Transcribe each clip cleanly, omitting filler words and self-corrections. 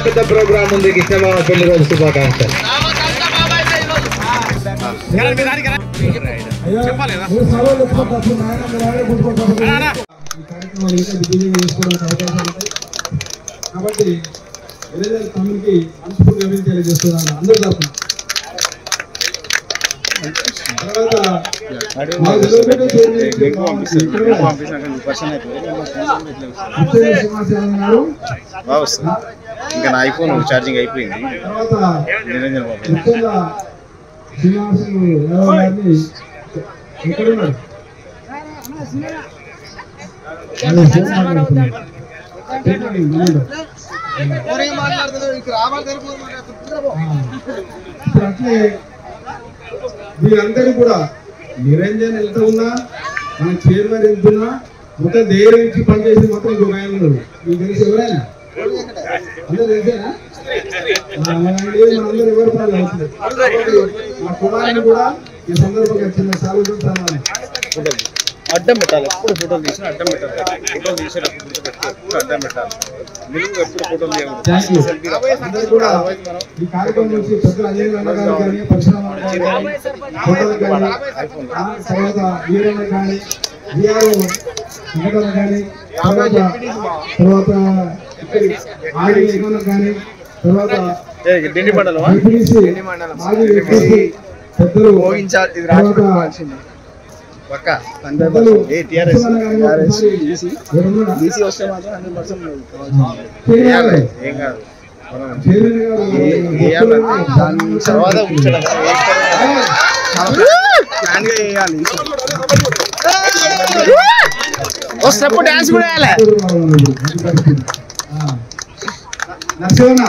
పెద్ద ప్రోగ్రామ్ ఉంది. కృష్ణమామ పెళ్లి రోజు శుభాకాంక్షలు. కాబట్టి తమ్ముడికి మనస్ఫూర్తిగా తెలియజేస్తున్నాను అందరూ తరఫున. తర్వాత ఇంకా నా ఐఫోన్ ఛార్జింగ్ అయిపోయింది. అట్లే మీరందరూ కూడా నిరంజన్ వెళ్తూ ఉన్నా, మన చైర్మన్ వెళ్తున్నా, మొత్తం ధైర్యించి పనిచేసి మొత్తం ఇంకొక ఆయన ఉన్నాడు. మీకు తెలిసి ఎవరైనా అందరూ తెలిసేనా? మనందరూ ఎవరు పనులు అవుతుంది. మా కుమారుని కూడా ఈ సందర్భంగా చిన్న సాగు చూస్తాను. అడ్డం పెట్టాలి. ఎప్పుడు ఫోటోలు తీసినా అడ్డం పెట్టాలి. ఫోటోలు తీసేటప్పుడు ఎప్పుడు అడ్డం పెట్టాలి. మీరు ఎప్పుడు ఫోటోలు అందరూ కూడా ఈ కార్యక్రమం నుంచి పెద్దలు అజయ్ అన్న గారు కానీ, పరిశ్రమ ఫోటోలు కానీ, తర్వాత వీరన్న కానీ, విఆర్ వెంకటన్న కానీ, తర్వాత ఆడి కానీ, తర్వాత పెద్దలు స్టెప్ డాన్స్ కూడా వేయాలి. నరసింహ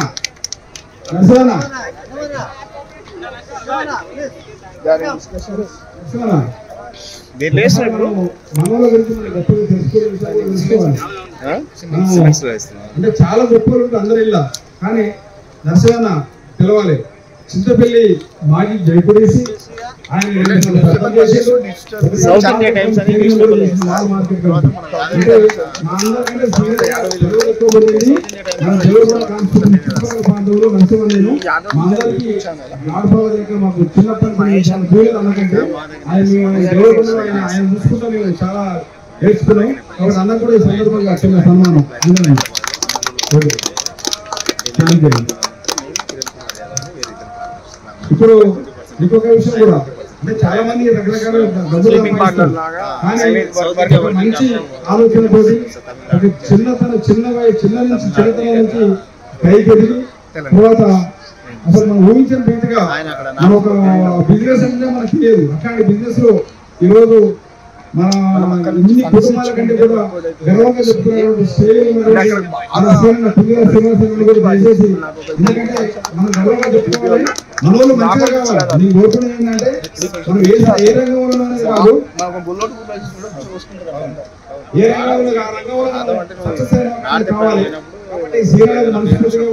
అంటే చాలా గొప్పలు ఉంటుంది అందరూ ఇలా. కానీ నరసింహ పిలవాలి. చింతపల్లి మాజీ జైపూడేసి ఆయన మాకు చిన్నప్పటి అన్నకంటే ఆయన చూసుకుంటా మేము చాలా నేర్చుకున్నాం. కాబట్టి అందరూ కూడా ఈ సందర్భంగా చిన్న సన్మానం. ఇప్పుడు ఇంకొక విషయం కూడా, అంటే చాలా మంది రకరకాల మంచి ఆలోచనతోటి చిన్నతనం నుంచి పైకి ఎదిగి తర్వాత అసలు మనం ఊహించిన రీతిగా మన ఒక బిజినెస్ అంటే మనకు లేదు. అట్లాంటి బిజినెస్ లో ఈరోజు మన ఇన్ని కుటుంబాల కంటే కూడా గర్వంగా చెప్తున్నారు. దయచేసి ఎందుకంటే మనం గర్వంగా చెప్పుకోవాలి. మన వాళ్ళు మంచిగా కావాలి. నేను కోరుకునేది ఏంటంటే మనం ఏ రంగంలో కాదు, ఏ రంగంలో కావాలి. కాబట్టి సీనియర్ మనస్ఫూర్తిగా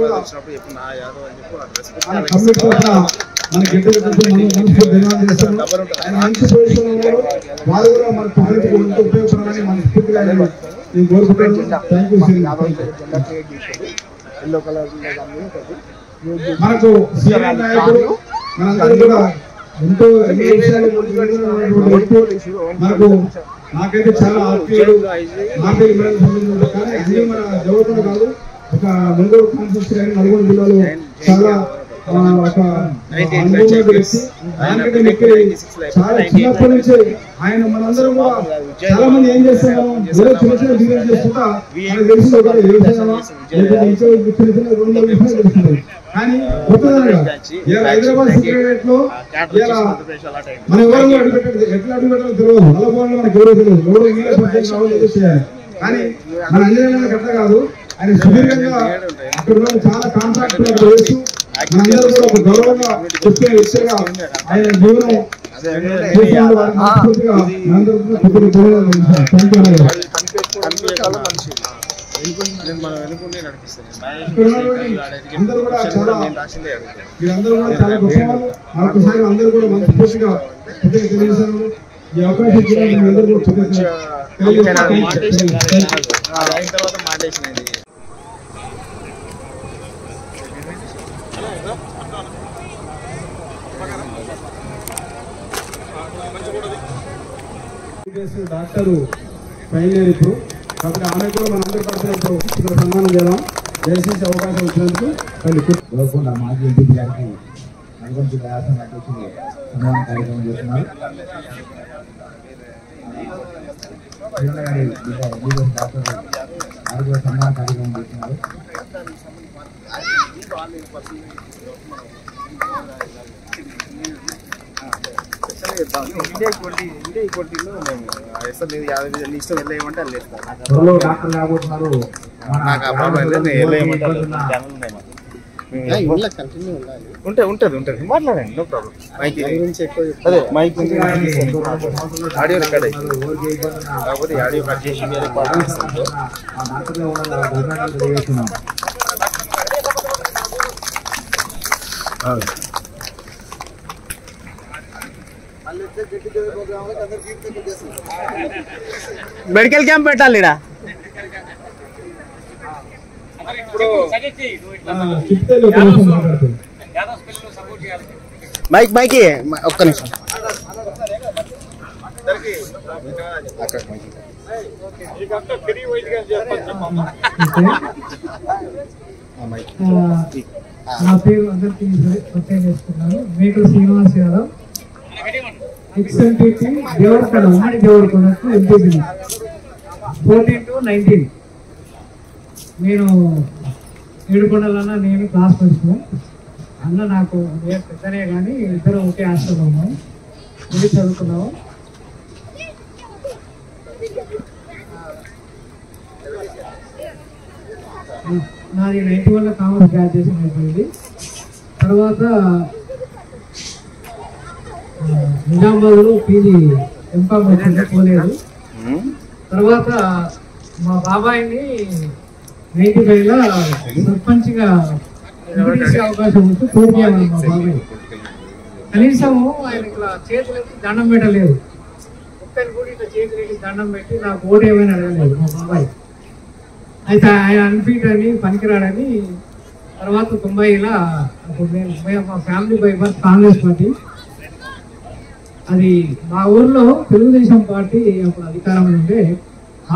కూడా మన గిడ్డ మనస్ఫూర్తి ధన్యవాదాలు చేస్తాను. ఆయన మంచి పొజిషన్ ఉన్నారు. వాళ్ళు కూడా మన పిల్లలకి ఉపయోగపడాలని మనస్ఫూర్తిగా నేను కోరుకుంటాను. Thank you. మనకు సీనియర్ నాయకుడు మనందరూ కూడా ఎంతో మనకు నాకైతే చాలా ఆత్మీయుడు. నాకైతే మేడం సంబంధించిన కానీ అన్ని మన జవహర్ కాదు, ఒక మంగళూరు కాన్స్టిట్యూన్సీ కానీ నల్గొండ జిల్లాలో చాలా ఒక చాలా చిన్నప్పటి నుంచి ఆయన మనందరం కూడా చాలా మంది ఏం చేస్తున్నాము, చిన్న చిన్న బిజినెస్ చేసుకుంటా మనకు తెలిసి ఒక తెలుస్తుంది. కానీ హైదరాబాద్ సిగరెట్ లో మన ఎవరు అడుగుపెట్టదు, ఎట్లా అడుగుపెట్టాలో తెలియదు. నల్లబోళ్ళు మనకి ఎవరో తెలియదు, ఎవరో చేయాలి. కానీ మన అంజనేయులు గట్ల కాదు. ఆయన సుదీర్ఘంగా అక్కడ చాలా కాంట్రాక్ట్ వేస్తూ మనందరూ కూడా ఒక గౌరవంగా చెప్పే విషయంగా ఆయన జీవనం అందరూ కూడా చాలా మీరందరూ కూడా చాలా గొప్పవాళ్ళు. మరొకసారి అందరూ కూడా మనస్ఫూర్తిగా తెలియజేశారు. ఈ అవకాశం అందరూ కూడా డాక్టరు ఫైనల్ ఇప్పుడు కాబట్టి ఆమె కూడా మనందరి తరఫున ఇక్కడ సన్మానం చేద్దాం. దయచేసి అవకాశం ఇచ్చినందుకు గోల్కొండ మాజీ ఎంపీ గారికి నల్గొండ వ్యాసం అధ్యక్షులు సన్మాన కార్యక్రమం చేస్తున్నారు. డాక్టర్ ఆరోగ్య సన్మాన కార్యక్రమం చేస్తున్నారు. త్వరలో డాక్టర్ రాబోతున్నారు. ఉంటుంది మాట్లాడండి, నో ప్రాబ్లం. అదే మైక్ ఆడియో రికార్డ్ అయితే కాకపోతే ఆడియో కట్ చేసి వేరే పాట మెడికల్ క్యాంప్ పెట్టాలి. మైక్ మైక్ ఒక్క నిమిషం. నా పేరు అందరికీ పరిచయం చేసుకున్నాను. మేకల శ్రీనివాస్ యాదవ్, XMPP దేవరకొండ, ఉమ్మడి దేవరకొండకు ఎంపీపీ 14 to 19. నేను ఏడుకొండలన్నా నేను క్లాస్ పడుతున్నాను. అన్న నాకు పెద్దనే కానీ ఇద్దరు ఒకే హాస్టల్లో ఉన్నాం, ఇది చదువుకున్నాము. నాది 91లో కామర్స్ గ్రాడ్యుయేషన్ అయిపోయింది. తర్వాత నిజామాబాద్లో పీజీ ఎంకామ్ వచ్చింది, పోలేదు. తర్వాత మా బాబాయిని 95లో సర్పంచ్గా ఎంపీటీసీ అవకాశం వచ్చి కోరికేవాడు మా బాబాయ్. కనీసము ఆయన ఇట్లా చేతులెత్తి దండం పెట్టలేదు, ఒక్కని కూడా ఇట్లా చేతులెత్తి దండం పెట్టి నాకు ఓటు ఏమైనా అడగలేదు మా బాబాయ్. అయితే ఆయన అన్ఫిట్ అని పనికిరాడని తర్వాత 90లో అప్పుడు నేను మా family by birth Congress party. అది మా ఊర్లో తెలుగుదేశం పార్టీ అప్పుడు అధికారంలో ఉంటే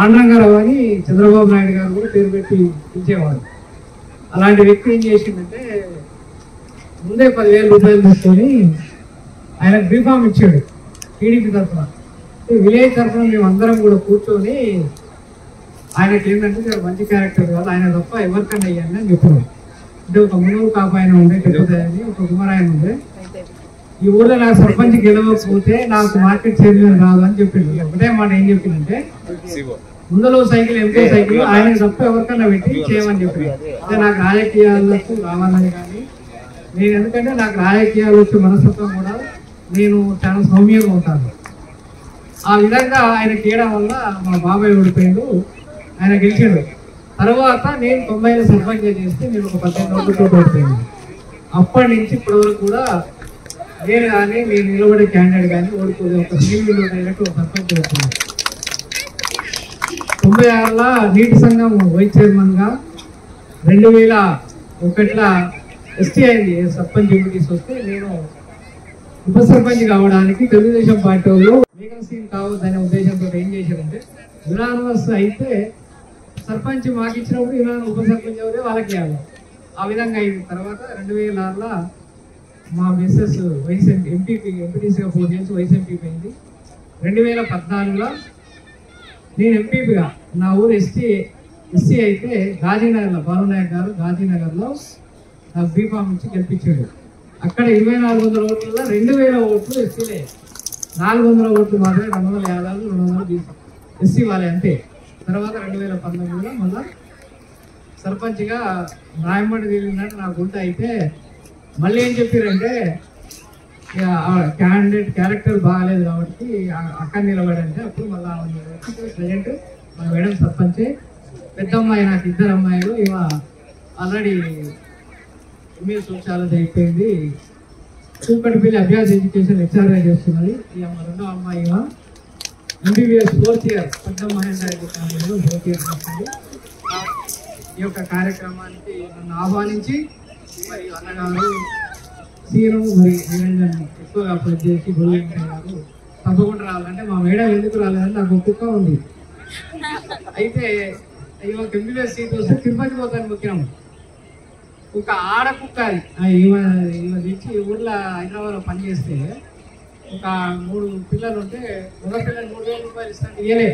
ఆంధ్రంగారావు అని చంద్రబాబు నాయుడు గారు కూడా పేరు పెట్టి పిలిచేవాడు. అలాంటి వ్యక్తి ఏం చేసిందంటే ముందే 10,000 రూపాయలు తీసుకొని ఆయనకు బీఫామ్ ఇచ్చాడు టీడీపీ తరఫున. విలేజ్ తరఫున మేము అందరం కూడా కూర్చొని ఆయనకి ఏంటంటే మంచి క్యారెక్టర్ కాదు, ఆయన తప్ప ఎవరికన్నా అయ్యాన్ని అని చెప్పారు. అంటే ఒక మునుగు కాపు ఆయన ఉండే, పెద్దదని ఒక కుమారాయన ఉండే, ఈ ఊళ్ళో నాకు సర్పంచ్ గెలవకపోతే నాకు మార్కెట్ చైర్మన్ రాదు అని చెప్పిండు. ఒకటే మాట ఏం చెప్పిందంటే ముందలో సైకిల్ ఎంపీ సైకిల్ ఆయన తప్ప ఎవరికన్నా పెట్టి చేయమని చెప్పింది. అంటే నాకు రాజకీయాలకు రావాలని కానీ నేను ఎందుకంటే నాకు రాజకీయాలు వచ్చే మనస్తత్వం కూడా నేను చాలా సౌమ్యంగా ఉంటాను. ఆ విధంగా ఆయన చేయడం వల్ల మా బాబాయ్ ఓడిపోయిండు, ఆయన గెలిచాడు. తర్వాత నేను 90లో సర్పంచ్ చేస్తే నేను ఒక 15 రోజులతో ఓడిపోయింది. అప్పటి నుంచి ఇప్పటి వరకు కూడా నేను కానీ నేను నిలబడే క్యాండిడేట్ కానీ ఓడిపోతే ఒక సింగిల్ అయినట్టు ఒక సర్పంచ్ ఓడిపోయింది. 96లో నీటి సంఘం వైస్ చైర్మన్గా 2001లో ఎస్టీ అయింది సర్పంచ్ ఎంపీటీస్ వస్తే నేను ఉప సర్పంచ్ కావడానికి తెలుగుదేశం పార్టీ వాళ్ళు వేకెన్సీ కావద్దనే ఉద్దేశంతో ఏం చేశారంటే యునానిమస్ అయితే సర్పంచ్ మాకు ఇచ్చినప్పుడు యునానిమస్ ఉప సర్పంచ్ అవుతే వాళ్ళకి ఇవ్వాలి. ఆ విధంగా అయిన తర్వాత 2006లో మా మిస్సెస్ వైస్ ఎంపీటీసీగా పోటీ చేసి వైస్ ఎంపీ అయింది. 2014లో నేను ఎంపీగా నా ఊరు ఎస్సీ అయితే గాజీనగర్లో బాలునాయక్ గారు గాజీనగర్లో నాకు బీఫామ్ ఇచ్చి గెలిపించాడు. అక్కడ 2400 ఓట్లలో 2000 ఓట్లు ఎస్సీలే, 400 ఓట్లు మాత్రమే 250 200 ఎస్సీ వాళ్ళే అంతే. తర్వాత 2019లో మళ్ళా సర్పంచ్గా రాయమండ్రి తిరిగినట్టు నా గుంట అయితే మళ్ళీ ఏం చెప్పారంటే క్యాండిడేట్ క్యారెక్టర్ బాగాలేదు కాబట్టి అక్కడ నిలబడంటే అప్పుడు మళ్ళీ ప్రజెంట్ మా మేడం సర్పంచే. పెద్ద అమ్మాయి నాకు 2 అమ్మాయిలు, ఇవ ఆల్రెడీ ఎంఏ సోషాలజీ అయిపోయింది, కూకటిపల్లి అభ్యాస్ ఎడ్యుకేషన్ హెచ్ఆర్ఐ చేస్తున్నది. ఇక మా 2వ అమ్మాయి MBBS 4th ఇయర్ పెద్ద మహేంద్ర కాలేజీలో 4th ఇయర్ చేస్తుంది. ఈ యొక్క కార్యక్రమానికి నన్ను ఆహ్వానించి మరి అన్నగారు సీను మరి నిరంజన్ ఎక్కువగా పనిచేసి గొల్లి గారు తప్పకుండా రావాలంటే మా మేడం ఎందుకు రాలేదని నాకు ఒక కుక్క ఉంది. అయితే అయ్యో ఎంబీబీఎస్ సీట్ వస్తే తిరుపతి పోతాను ముఖ్యం. ఒక ఆడ కుక్క ఈమె తెచ్చి ఊర్లో హైదరాబాద్లో పనిచేస్తే ఒక 3 పిల్లలు ఉంటే ఒక పిల్లలు 3,000 రూపాయలు ఇస్తాను ఇయ్యలే.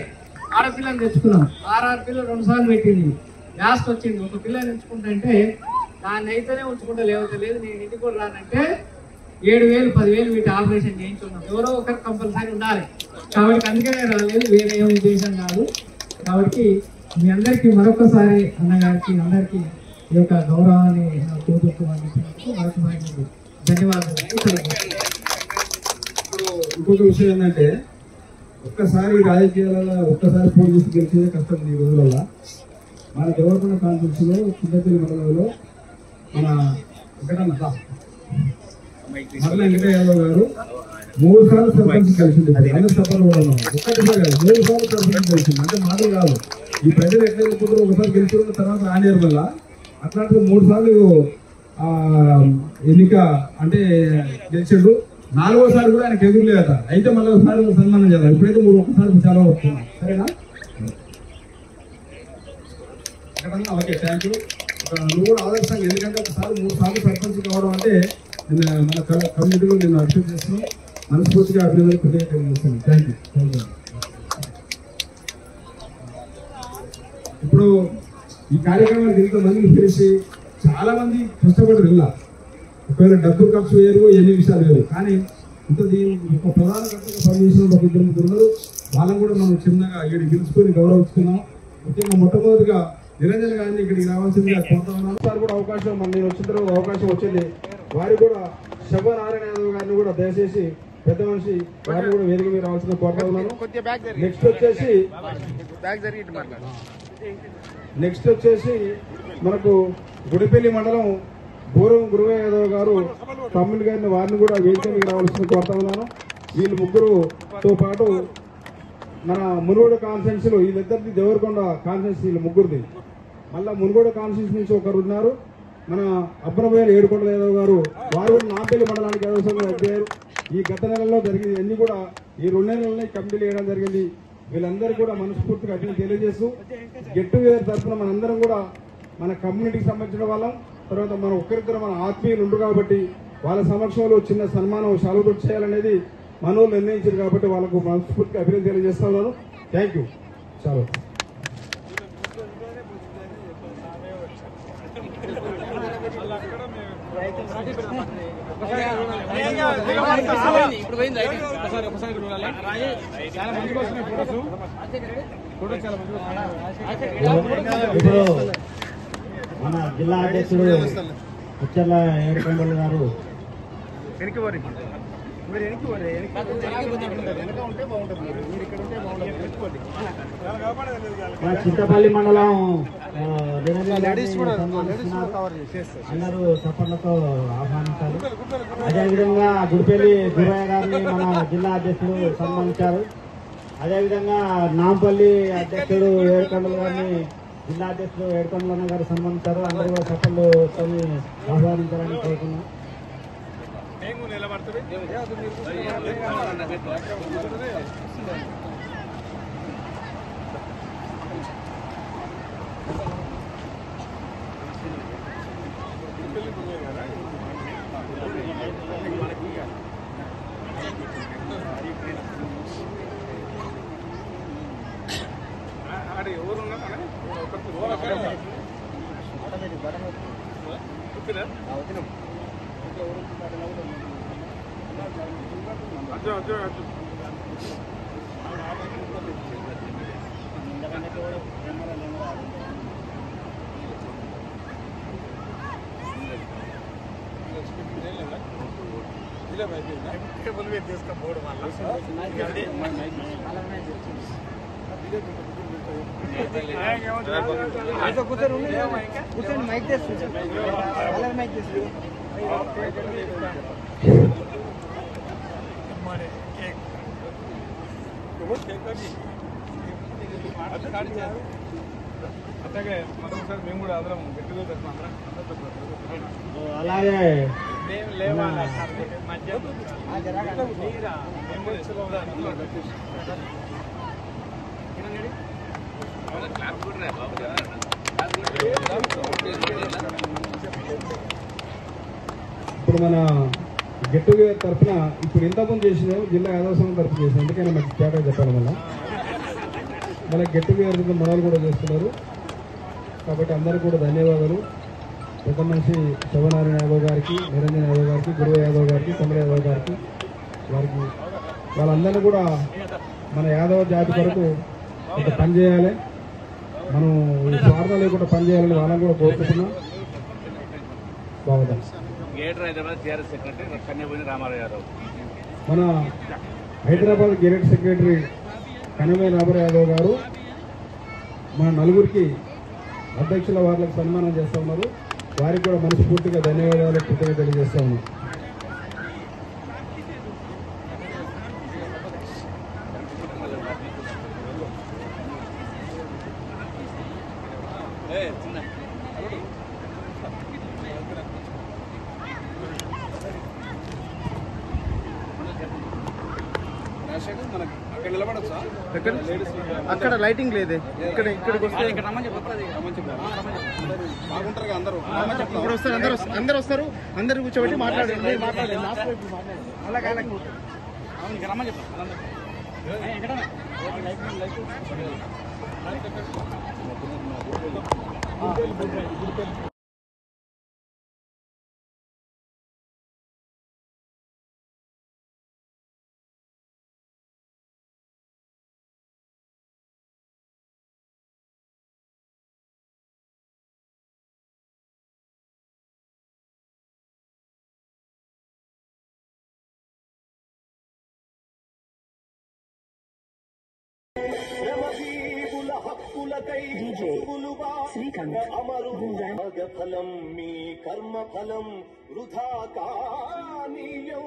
ఆడపిల్లని తెచ్చుకున్నాం. 6 పిల్లలు 2 సార్లు పెట్టింది. లాస్ట్ వచ్చింది. ఒక పిల్లని ఉంచుకుంటే దాన్ని అయితేనే ఉంచుకుంటే లేకపోతే లేదు, నేను ఇంటికి కూడా రానంటే 7,000 10,000 వీటి ఆపరేషన్ చేయించుకున్నాం. ఎవరో ఒకరు కంపల్సరీ ఉండాలి. కాబట్టి అందుకనే రాలేదు, వేరే ఏం ఉద్దేశం కాదు. కాబట్టి మీ అందరికీ మరొకసారి అన్నగారికి అందరికీ ఈ యొక్క గౌరవాన్ని కూతురుకు అందించినందుకు మరొకసారి ధన్యవాదాలు. ఇప్పుడు ఇంకొక విషయం ఏంటంటే ఒక్కసారి రాజకీయాలలో ఒక్కసారి పోలీసు గెలిచేదే కష్టం ఈ రోజులలో. మన దేవరకొండ కాన్ఫరెన్స్లో చిన్నపల్లి మండలంలో మన మరల వెంకటయ్య యాదవ్ గారు 3 సార్లు సర్పంచ్ కలిసింది. అందరు సభలు కూడా ఉన్నాం. ఒక్కటిసారి కాదు 3 సార్లు సర్పంచ్ కలిసింది. అంటే మాటలు కాదు. ఈ ప్రజలు ఎట్లా వెళ్ళిపోతారో ఒకసారి గెలిచిన తర్వాత ఆనేరు వల్ల అట్లాంటి 3 సార్లు ఎన్నిక అంటే గెలిచాడు. 4వసారి కూడా ఆయనకు ఎదురు లేదట. అయితే మళ్ళీ ఒకసారి సన్మానం చేయాలి. ఇప్పుడైతే 1 చాలా వస్తున్నాం. సరేనా? Okay, thank you. నువ్వు కూడా ఆదర్శంగా, ఎందుకంటే ఒకసారి 3 సార్లు సర్పంచ్ కావడం అంటే మన కమ్యూనిటీలో నేను అభివృద్ధి చేస్తున్నాను. మనస్ఫూర్తిగా అభివృద్ధి తెలియజేస్తున్నాను. Thank you. ఇప్పుడు ఈ కార్యక్రమానికి ఇంతమందిని పిలిచి చాలా మంది కష్టపడి వెళ్ళా. ఒకవేళ డబ్బులు ఖర్చు వేరు, ఎన్ని విషయాలు వేరు. కానీ ఇంత ఒక ప్రధాన కర్తగా పనిచేసిన ఒక 2-3 ఉన్నారు. వాళ్ళని కూడా మనం చిన్నగా ఇక్కడికి పిలుచుకొని గౌరవిస్తున్నాం. ముఖ్యంగా మొట్టమొదటిగా నిరంజన్ గారిని ఇక్కడికి రావాల్సిందిగా కోరుతా ఉన్నాను. సార్ కూడా అవకాశం నేను వచ్చిన తర్వాత అవకాశం వచ్చింది. వారికి కూడా శివనారాయణ యాదవ్ గారిని కూడా దయచేసి పెద్ద మనిషి వారిని కూడా వేదిక మీద రావాల్సిందిగా కోరుతా ఉన్నాను. నెక్స్ట్ వచ్చేసి మనకు గుడిపల్లి మండలం బూరం గురువయ్య యాదవ్ గారు తమ్ముడు గారిని వారిని కూడా వేదిక మీద రావాల్సింది కోరుతా ఉన్నాను. వీళ్ళు ముగ్గురుతో పాటు మన మునుగోడు కాన్ఫరెన్స్ లో వీళ్ళిద్దరిది దేవరకొండ కాన్ఫరెన్స్ వీళ్ళు ముగ్గురిది. మళ్ళా మునుగోడు కాన్ఫరెన్స్ నుంచి ఒకరు ఉన్నారు, మన అబ్బనబోయిన ఏడుకొండల యాదవ్ గారు. వారు కూడా నాంపల్లి మండలానికి యాదవ్ సంఘం అధ్యక్షులు. ఈ గత నెలలో జరిగింది అన్ని కూడా ఈ 2 నెలలనే కమిటీలు వేయడం జరిగింది. వీళ్ళందరూ కూడా మనస్ఫూర్తిగా అభివృద్ధి తెలియజేస్తూ గెట్ టుగెదర్ తరఫున మనందరం కూడా మన కమ్యూనిటీకి సంబంధించిన వాళ్ళం. తర్వాత మన ఒక్కరిద్దరు మన ఆత్మీయులు ఉండరు కాబట్టి వాళ్ళ సమక్షంలో చిన్న సన్మానం శాలువతో చేయాలనేది మనోళ్ళు నిర్ణయించారు. కాబట్టి వాళ్ళకు మనస్ఫూర్తిగా అభివృద్ధి తెలియజేస్తా ఉన్నాను. Thank you. చాలా ఇప్పుడు మన జిల్లా అధ్యక్షుడు ఉచ్చర్ల ఏడుకొండలు గారు మన చింతపల్లి మండలం అందరూ చప్పట్లతో ఆహ్వానించారు. అదేవిధంగా గుడిపల్లి గురయ్య గారిని మన జిల్లా అధ్యక్షుడు సన్మానించారు. అదేవిధంగా నాంపల్లి అధ్యక్షుడు ఏడుకొండల గారిని జిల్లా అధ్యక్షుడు ఏడుకొండలన్న గారు సన్మానించారు. అందరూ కూడా చప్పట్లతో ఆహ్వానించాలని కోరుకున్నాం. అట్లాగే మరొకసారి మేము కూడా అందరం గట్టిగా అందరం అలాగే ఇప్పుడు మన గెట్ టుగెదర్ తరఫున ఇప్పుడు ఇంతకుముందు చేసిన జిల్లా యాదవ సంఘం తరఫున చేసిన ఎందుకైనా మాకు తేడా చెప్పాలి మళ్ళీ గెట్ టుగెదర్ మనవాళ్ళు కూడా చేస్తున్నారు కాబట్టి అందరికీ కూడా ధన్యవాదాలు. పెద్ద మనిషి శివనారాయణ యాదవ్ గారికి, నిరంజన్ యాదవ్ గారికి, గురువు యాదవ్ గారికి, కమల యాదవ్ గారికి వారికి వాళ్ళందరినీ కూడా మన యాదవ జాతి కొరకు ఒక పని చేయాలి, మనం ఈ స్వార్థం లేకుండా పని చేయాలని వాళ్ళని కూడా కోరుకుంటున్నాం. బాగుంది. మన హైదరాబాద్ గెరెట్ సెక్రటరీ కనమయ్య రామారావు యాదవ్ గారు మన నలుగురికి అధ్యక్షుల వారికి సన్మానం చేస్తూ ఉన్నారు. వారికి కూడా మనస్ఫూర్తిగా ధన్యవాదాలు కృతజ్ఞతలు తెలియజేస్తా ఉన్నాం. అక్కడ లైటింగ్ లేదే, ఇక్కడికి వస్తే బాగుంటారు. అందరూ వస్తారు, అందరూ వస్తారు, అందరు కూర్చోబెట్టి మాట్లాడండి. ఫలం మీ కర్మ ఫలం వృధా కానీయం.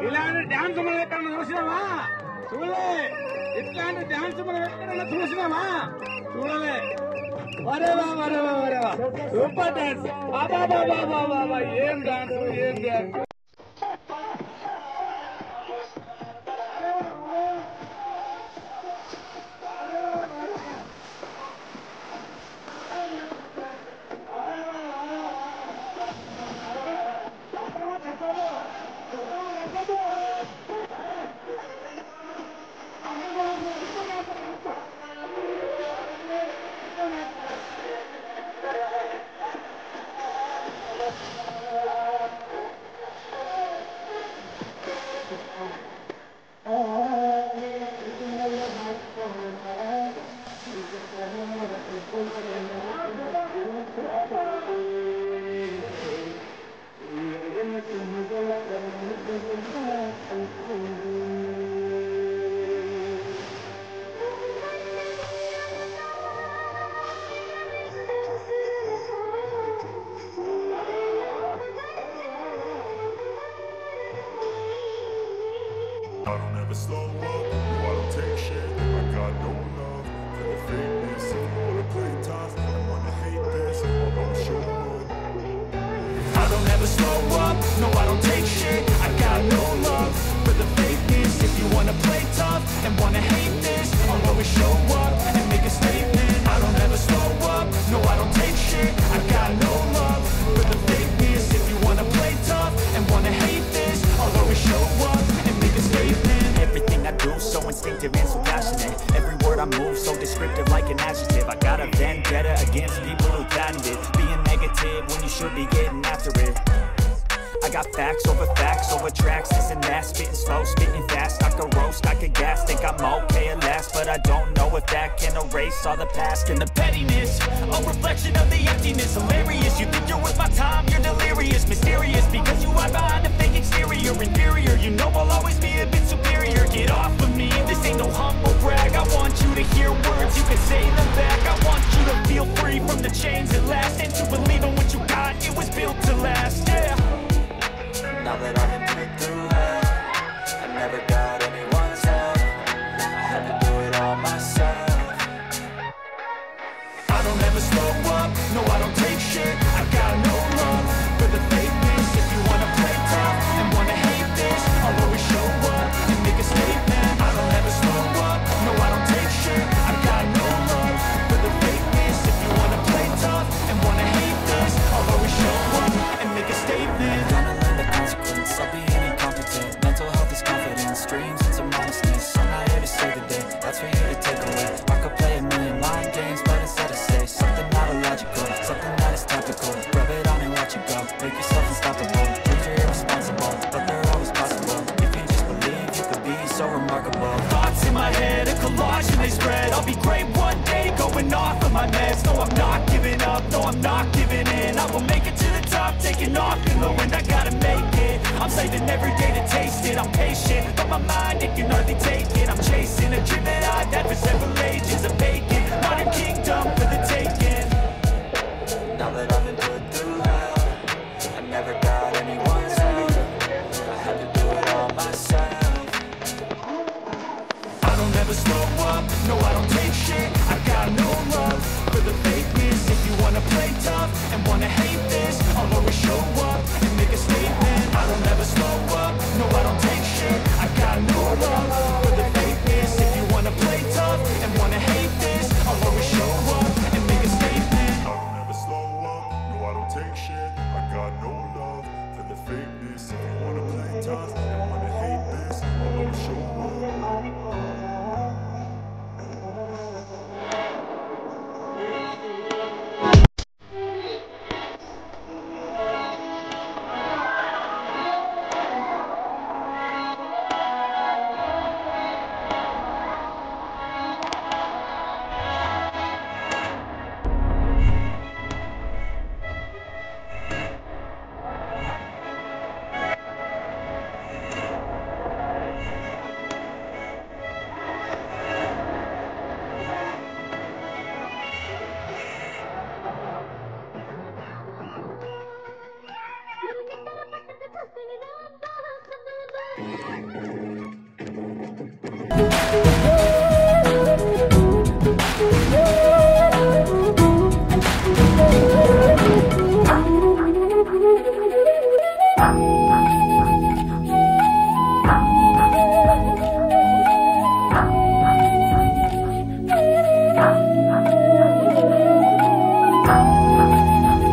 ఇలాంటి డ్యాన్స్ మనం ఎక్కడ చూసినా చూసినావా? చూడలే. ఇట్లాంటి డాన్స్ మనం ఎక్కడైనా చూసినావా? చూడలే. వరేవా వరేవా వరేవా సూపర్ డాన్స్. బాబా బాబా బాబా ఏం డాన్స్ ఏం dance. I don't ever slow up, no I don't take shit. I got no love for the fakeness. If you wanna play tough and wanna hate this, I'll go show up. I don't ever slow up, no I don't take shit. I got no love for the fakeness. If you wanna play tough and wanna hate this, I'll always show up and make a statement. I don't ever slow up, no I don't take shit. I got no love for the fakeness. If you wanna play tough and wanna hate this, I'll always show up and make a statement. Everything I do so instinctive and so passionate. Every word I move so descriptive like an adjective. I got a vendetta against people who patented being negative when you should be getting after it. I got facts over tracks, this and that, spitting slow, spitting fast. I could roast, I could gas, think I'm okay at last, but I don't know if that can erase all the past and the pettiness. A reflection of the emptiness, hilarious. You think you're worth my time, you're delirious, mysterious, because you hide behind a fake exterior, inferior. You know I'll always be a bit superior. Get off of me, this ain't no humble brag. I want you to hear words, you can say them back. I want you to feel free from the chains at last, and to believe in what you got, it was built to last. Yeah. Now that I've been put through hell, I never got anyone's help. I had to do it all myself. I don't ever slow up, no I don't take shit. I got no love for the fakeness. If you wanna play tough and wanna hate this, I'll always show up and make a statement. I don't ever slow up, no I don't take shit. I got no love for the fakeness. If you wanna play tough and wanna hate this, I'll always show up and make a statement. Gonna learn the consequence of being incompetent. Mental health is confidence, dreams and some honestness. I'm not here to save the day, that's for you to take away. I could play a million mind games, but instead I say something not illogical, something that is topical. Rub it on and watch it go, make yourself unstoppable. Dreams are irresponsible, but they're always possible. If you just believe, you could be so remarkable. Thoughts in my head, a collage and they spread. I'll be great one day, going off of my meds. No, I'm not giving up, no, I'm not giving in. I will make it to the top, taking off in the wind. I gotta make it, I'm saving every day to taste it. I'm patient, but my mind, it can hardly take it. I'm chasing a dream that I've had for several ages. A vacant, modern kingdom for the taking. Now that I've been put through hell, I never got anyone's help. I had to do it all myself. I don't ever slow up, no I don't take shit. I got no love for the fakeness. If you wanna play tough and wanna hate this, I'll always show up and make a statement. I don't ever slow up, no I don't take shit. I got no love for the fakeness. If you wanna play tough and wanna hate this, I'll always show up and make a statement. I don't ever slow up, no I don't take shit. I got no love for the fakeness. If you wanna play tough and wanna hate this, I'll always show up.